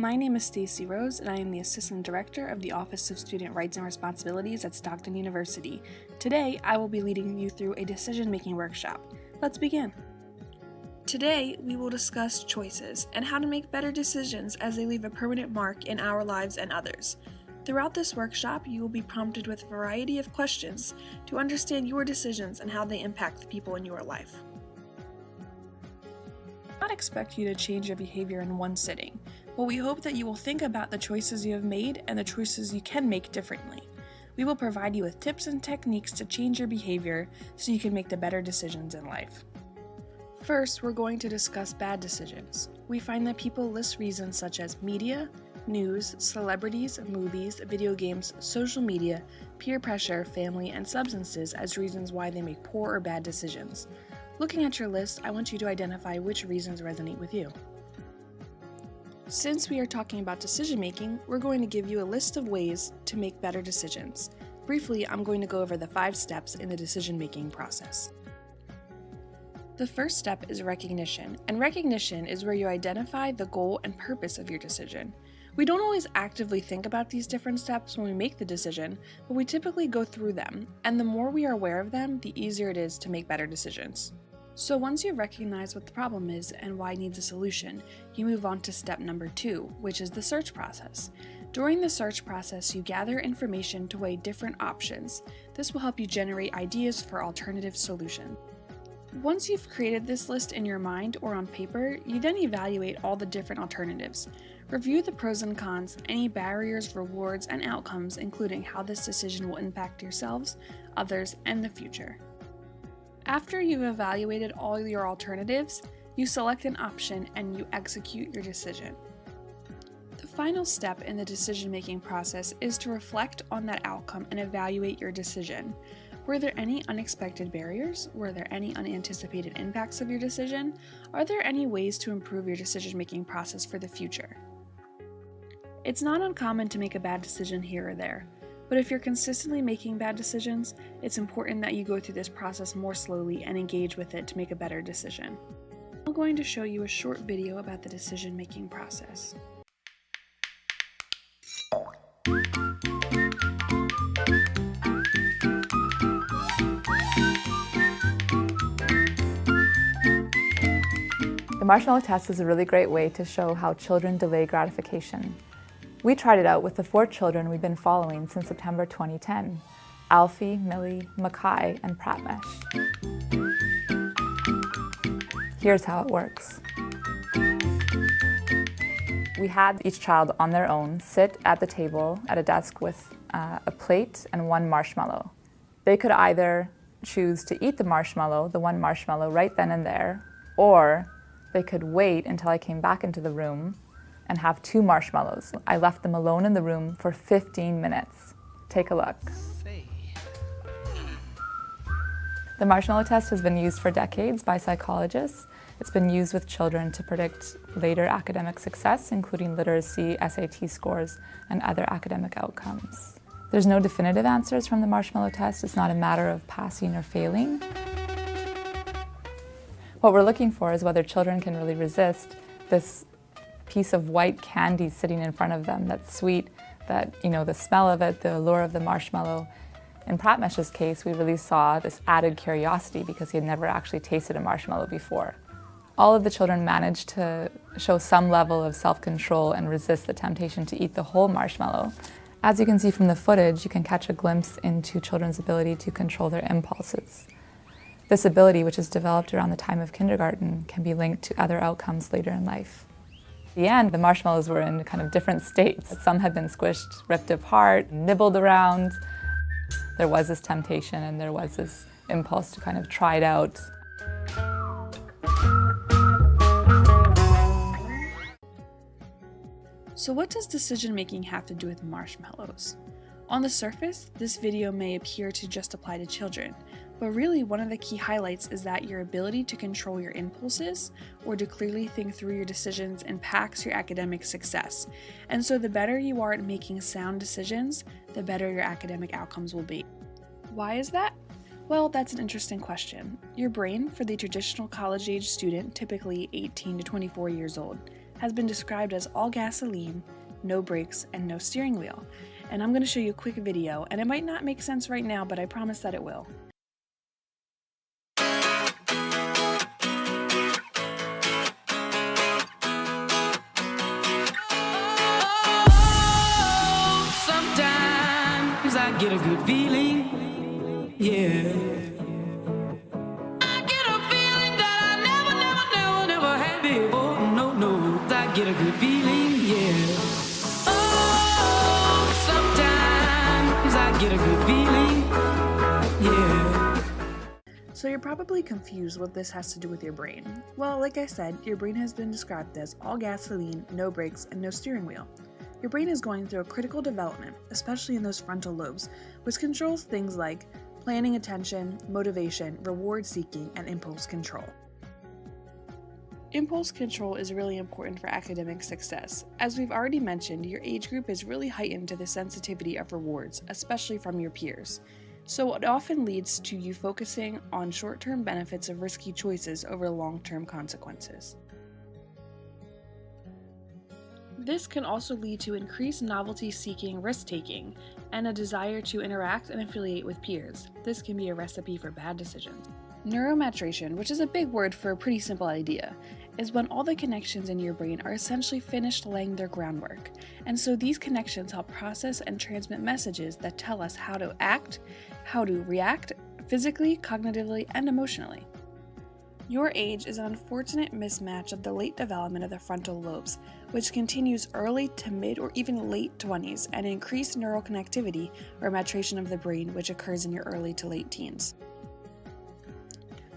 My name is Stacy Rose, and I am the Assistant Director of the Office of Student Rights and Responsibilities at Stockton University. Today, I will be leading you through a decision-making workshop. Let's begin. Today, we will discuss choices and how to make better decisions as they leave a permanent mark in our lives and others. Throughout this workshop, you will be prompted with a variety of questions to understand your decisions and how they impact the people in your life. We do not expect you to change your behavior in one sitting, but we hope that you will think about the choices you have made and the choices you can make differently. We will provide you with tips and techniques to change your behavior so you can make the better decisions in life. First, we're going to discuss bad decisions. We find that people list reasons such as media, news, celebrities, movies, video games, social media, peer pressure, family, and substances as reasons why they make poor or bad decisions. Looking at your list, I want you to identify which reasons resonate with you. Since we are talking about decision making, we're going to give you a list of ways to make better decisions. Briefly, I'm going to go over the 5 steps in the decision making process. The first step is recognition, and recognition is where you identify the goal and purpose of your decision. We don't always actively think about these different steps when we make the decision, but we typically go through them, and the more we are aware of them, the easier it is to make better decisions. So once you recognize what the problem is and why it needs a solution, you move on to step number 2, which is the search process. During the search process, you gather information to weigh different options. This will help you generate ideas for alternative solutions. Once you've created this list in your mind or on paper, you then evaluate all the different alternatives. Review the pros and cons, any barriers, rewards, and outcomes, including how this decision will impact yourselves, others, and the future. After you've evaluated all your alternatives, you select an option and you execute your decision. The final step in the decision-making process is to reflect on that outcome and evaluate your decision. Were there any unexpected barriers? Were there any unanticipated impacts of your decision? Are there any ways to improve your decision-making process for the future? It's not uncommon to make a bad decision here or there, but if you're consistently making bad decisions, it's important that you go through this process more slowly and engage with it to make a better decision. I'm going to show you a short video about the decision-making process. The marshmallow test is a really great way to show how children delay gratification. We tried it out with the 4 children we've been following since September 2010, Alfie, Millie, Mackay, and Pratmesh. Here's how it works. We had each child on their own sit at the table at a desk with a plate and 1 marshmallow. They could either choose to eat the marshmallow, the 1 marshmallow right then and there, or they could wait until I came back into the room and have 2 marshmallows. I left them alone in the room for 15 minutes. Take a look. The marshmallow test has been used for decades by psychologists. It's been used with children to predict later academic success, including literacy, SAT scores, and other academic outcomes. There's no definitive answers from the marshmallow test. It's not a matter of passing or failing. What we're looking for is whether children can really resist this piece of white candy sitting in front of them that's sweet, that, the smell of it, the allure of the marshmallow. In Pratmesh's case, we really saw this added curiosity because he had never actually tasted a marshmallow before. All of the children managed to show some level of self-control and resist the temptation to eat the whole marshmallow. As you can see from the footage, you can catch a glimpse into children's ability to control their impulses. This ability, which is developed around the time of kindergarten, can be linked to other outcomes later in life. At the end, the marshmallows were in kind of different states. Some had been squished, ripped apart, nibbled around. There was this temptation and there was this impulse to kind of try it out. So what does decision making have to do with marshmallows? On the surface, this video may appear to just apply to children, but really one of the key highlights is that your ability to control your impulses or to clearly think through your decisions impacts your academic success. And so the better you are at making sound decisions, the better your academic outcomes will be. Why is that? Well, that's an interesting question. Your brain, for the traditional college-age student, typically 18 to 24 years old, has been described as all gasoline, no brakes, and no steering wheel. And I'm going to show you a quick video, and it might not make sense right now, but I promise that it will. Sometimes I get a good feeling, yeah. I get a feeling that I never had before. No, I get a good feeling, yeah. Oh, sometimes I get a good feeling, yeah. So you're probably confused what this has to do with your brain. Well, like I said, your brain has been described as all gasoline, no brakes, and no steering wheel. Your brain is going through a critical development, especially in those frontal lobes, which controls things like planning attention, motivation, reward seeking, and impulse control. Impulse control is really important for academic success. As we've already mentioned, your age group is really heightened to the sensitivity of rewards, especially from your peers. So it often leads to you focusing on short-term benefits of risky choices over long-term consequences. This can also lead to increased novelty-seeking risk-taking and a desire to interact and affiliate with peers. This can be a recipe for bad decisions. Neuromaturation, which is a big word for a pretty simple idea, is when all the connections in your brain are essentially finished laying their groundwork. And so these connections help process and transmit messages that tell us how to act, how to react physically, cognitively, and emotionally. Your age is an unfortunate mismatch of the late development of the frontal lobes, which continues early to mid or even late 20s, and increased neural connectivity or maturation of the brain, which occurs in your early to late teens.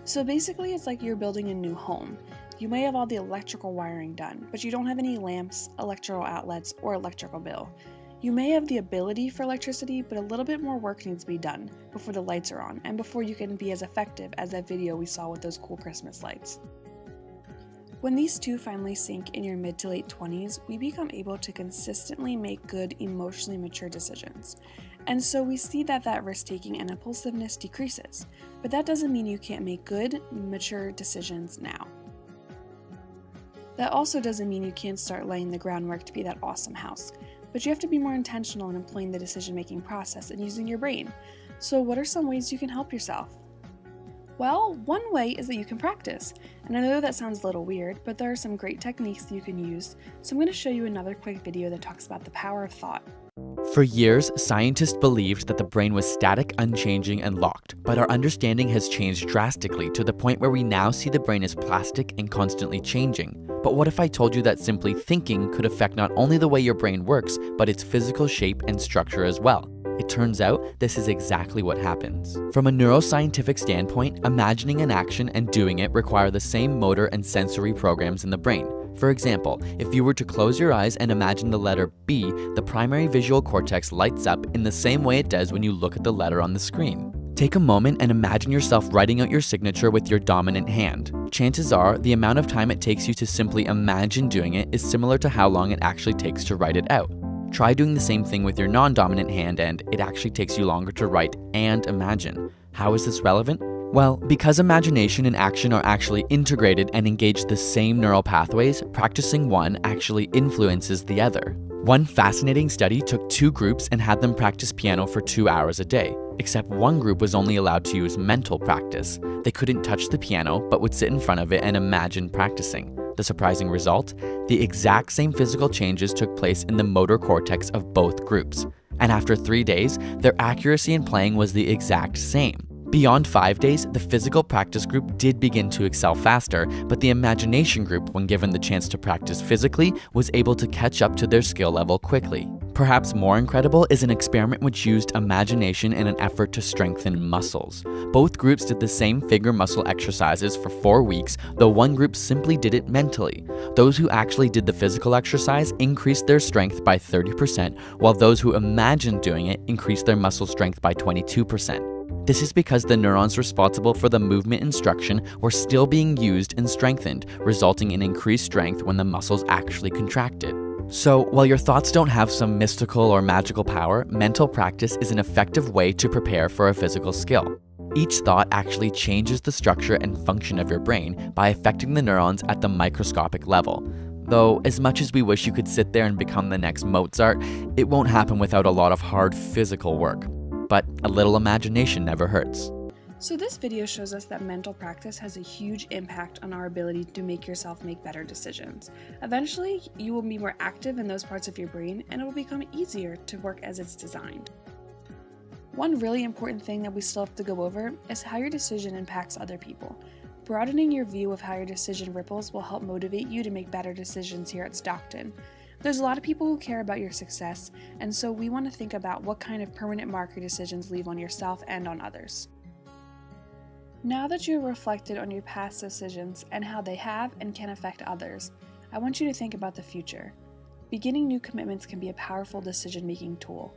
So basically, it's like you're building a new home. You may have all the electrical wiring done, but you don't have any lamps, electrical outlets, or electrical bill. You may have the ability for electricity, but a little bit more work needs to be done before the lights are on and before you can be as effective as that video we saw with those cool Christmas lights. When these two finally sync in your mid to late 20s, we become able to consistently make good, emotionally mature decisions. And so we see that risk-taking and impulsiveness decreases, but that doesn't mean you can't make good, mature decisions now. That also doesn't mean you can't start laying the groundwork to be that awesome house. But you have to be more intentional in employing the decision-making process and using your brain. So what are some ways you can help yourself? Well, one way is that you can practice. And I know that sounds a little weird, but there are some great techniques that you can use. So I'm going to show you another quick video that talks about the power of thought. For years, scientists believed that the brain was static, unchanging, and locked, but our understanding has changed drastically to the point where we now see the brain as plastic and constantly changing. But what if I told you that simply thinking could affect not only the way your brain works, but its physical shape and structure as well? It turns out this is exactly what happens. From a neuroscientific standpoint, imagining an action and doing it require the same motor and sensory programs in the brain. For example, if you were to close your eyes and imagine the letter B, the primary visual cortex lights up in the same way it does when you look at the letter on the screen. Take a moment and imagine yourself writing out your signature with your dominant hand. Chances are, the amount of time it takes you to simply imagine doing it is similar to how long it actually takes to write it out. Try doing the same thing with your non-dominant hand and it actually takes you longer to write and imagine. How is this relevant? Well, because imagination and action are actually integrated and engage the same neural pathways, practicing one actually influences the other. One fascinating study took two groups and had them practice piano for 2 hours a day, except one group was only allowed to use mental practice. They couldn't touch the piano, but would sit in front of it and imagine practicing. The surprising result? The exact same physical changes took place in the motor cortex of both groups. And after 3 days, their accuracy in playing was the exact same. Beyond 5 days, the physical practice group did begin to excel faster, but the imagination group, when given the chance to practice physically, was able to catch up to their skill level quickly. Perhaps more incredible is an experiment which used imagination in an effort to strengthen muscles. Both groups did the same figure muscle exercises for 4 weeks, though one group simply did it mentally. Those who actually did the physical exercise increased their strength by 30%, while those who imagined doing it increased their muscle strength by 22%. This is because the neurons responsible for the movement instruction were still being used and strengthened, resulting in increased strength when the muscles actually contracted. So, while your thoughts don't have some mystical or magical power, mental practice is an effective way to prepare for a physical skill. Each thought actually changes the structure and function of your brain by affecting the neurons at the microscopic level. Though, as much as we wish you could sit there and become the next Mozart, it won't happen without a lot of hard physical work. But a little imagination never hurts. So this video shows us that mental practice has a huge impact on our ability to make yourself make better decisions. Eventually, you will be more active in those parts of your brain, and it will become easier to work as it's designed. One really important thing that we still have to go over is how your decision impacts other people. Broadening your view of how your decision ripples will help motivate you to make better decisions here at Stockton. There's a lot of people who care about your success, and so we want to think about what kind of permanent mark your decisions leave on yourself and on others. Now that you have reflected on your past decisions and how they have and can affect others, I want you to think about the future. Beginning new commitments can be a powerful decision-making tool.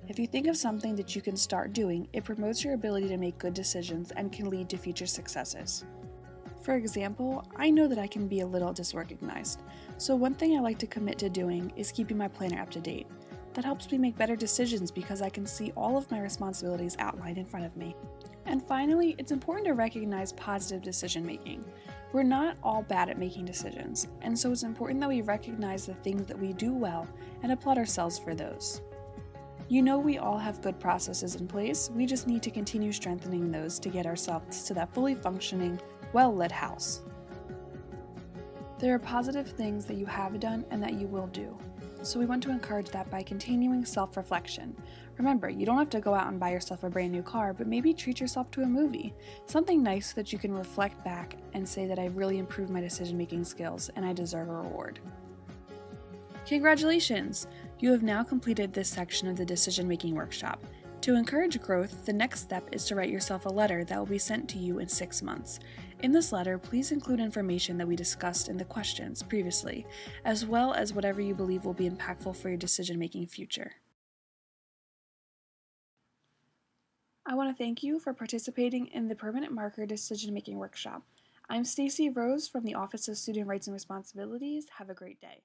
If you think of something that you can start doing, it promotes your ability to make good decisions and can lead to future successes. For example, I know that I can be a little disorganized, so one thing I like to commit to doing is keeping my planner up to date. That helps me make better decisions because I can see all of my responsibilities outlined in front of me. And finally, it's important to recognize positive decision making. We're not all bad at making decisions, and so it's important that we recognize the things that we do well and applaud ourselves for those. You know, we all have good processes in place, we just need to continue strengthening those to get ourselves to that fully functioning, well-led house. There are positive things that you have done and that you will do, so we want to encourage that by continuing self-reflection. Remember, you don't have to go out and buy yourself a brand new car, but maybe treat yourself to a movie. Something nice that you can reflect back and say that I really improved my decision-making skills and I deserve a reward. Congratulations! You have now completed this section of the decision-making workshop. To encourage growth, the next step is to write yourself a letter that will be sent to you in 6 months. In this letter, please include information that we discussed in the questions previously, as well as whatever you believe will be impactful for your decision-making future. I want to thank you for participating in the Permanent Marker Decision-Making Workshop. I'm Stacy Rose from the Office of Student Rights and Responsibilities. Have a great day.